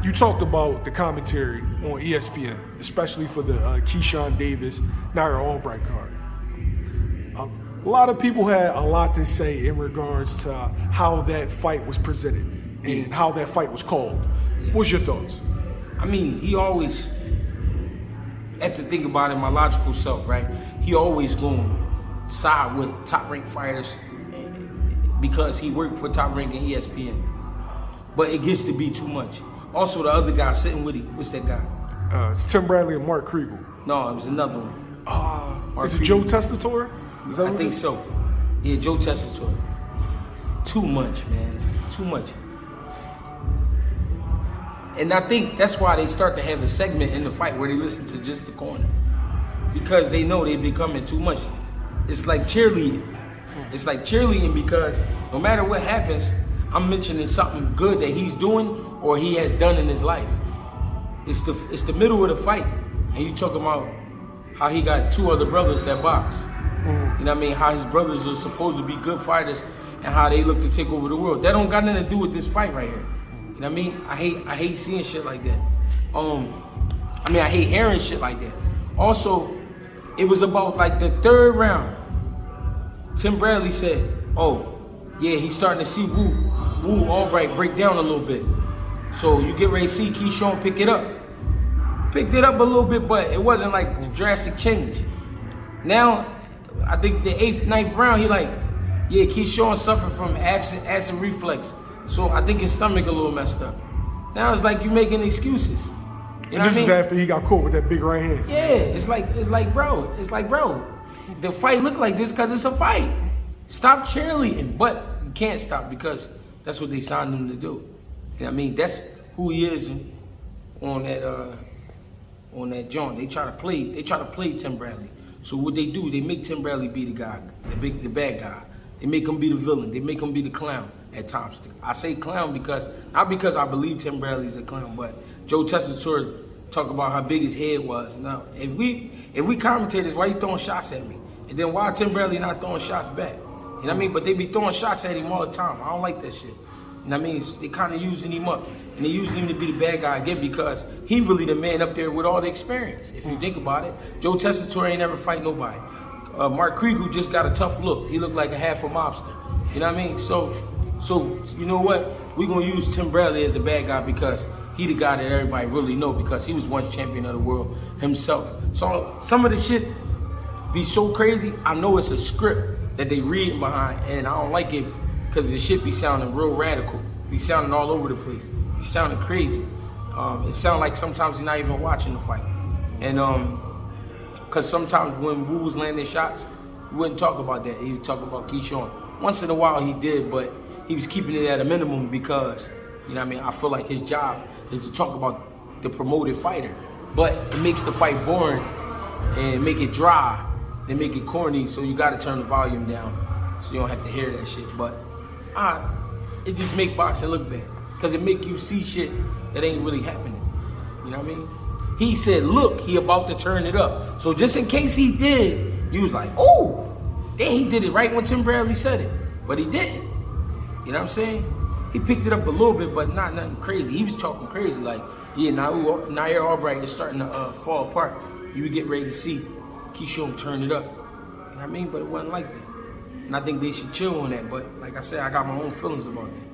You talked about the commentary on ESPN, especially for the Keyshawn Davis, Nair Albright card. A lot of people had a lot to say in regards to how that fight was presented and how that fight was called. What's your thoughts? I mean, he always, have to think about it, my logical self, right? He always going to side with top-ranked fighters because he worked for top-ranking ESPN. But it gets to be too much. Also, the other guy sitting with him, what's that guy? It's Tim Bradley and Mark Kriegel. No, it was another one. Is it Joe Tessitore? I think so. Yeah, Joe Tessitore. Too much, man. It's too much. And I think that's why they start to have a segment in the fight where they listen to just the corner. Because they know they're becoming too much. It's like cheerleading. It's like cheerleading because no matter what happens, I'm mentioning something good that he's doing or he has done in his life. It's the middle of the fight. And you talking about how he got 2 other brothers that box. You know what I mean? How his brothers are supposed to be good fighters and how they look to take over the world. That don't got nothing to do with this fight right here. You know what I mean? I hate seeing shit like that. I hate hearing shit like that. Also, it was about like the 3rd round. Tim Bradley said, oh, yeah, he's starting to see Woo Albright break down a little bit. So you get ready to see Keyshawn pick it up. Picked it up a little bit, but it wasn't like drastic change. Now, I think the 8th, 9th round, he like, yeah, Keyshawn suffered from acid reflux. So I think his stomach a little messed up. Now it's like you making excuses. You know and this is after he got caught with that big right hand. Yeah, it's like, bro, the fight look like this because it's a fight. Stop cheerleading, but you can't stop because that's what they signed him to do. You know what I mean? That's who he is on that joint. They try to play Tim Bradley. So what they do, they make Tim Bradley be the guy, the bad guy. They make him be the villain. They make him be the clown at times. I say clown because, not because I believe Tim Bradley's a clown, but Joe Tessitore talk about how big his head was. Now, if we commentators, why you throwing shots at me? And then why Tim Bradley not throwing shots back? You know what I mean? But they be throwing shots at him all the time. I don't like that shit. You know what I mean? They kind of using him up. And they using him to be the bad guy again because he really the man up there with all the experience. If you think about it, Joe Tessitore ain't never fight nobody. Mark Kriegel just got a tough look. He looked like a half a mobster. You know what I mean? So you know what? We're going to use Tim Bradley as the bad guy because he the guy that everybody really know because he was once champion of the world himself. So some of the shit be so crazy. I know it's a script that they read behind and I don't like it because the shit be sounding real radical. Be sounding all over the place. Be sounding crazy. It sound like sometimes he's not even watching the fight. And because sometimes when Wu was landing shots, he wouldn't talk about that. He would talk about Keyshawn. Once in a while he did, but he was keeping it at a minimum because, you know what I mean, I feel like his job is to talk about the promoted fighter. But it makes the fight boring and make it dry and make it corny, so you gotta turn the volume down so you don't have to hear that shit. But it just make boxing look bad because it make you see shit that ain't really happening. You know what I mean? He said, look, he about to turn it up. So just in case he did, you was like, oh, then he did it right when Tim Bradley said it. But he didn't. You know what I'm saying? He picked it up a little bit, but not nothing crazy. He was talking crazy, like, yeah, Nair Albright is starting to fall apart. You would get ready to see Keyshawn turn it up. You know what I mean? But it wasn't like that. And I think they should chill on that. But like I said, I got my own feelings about that.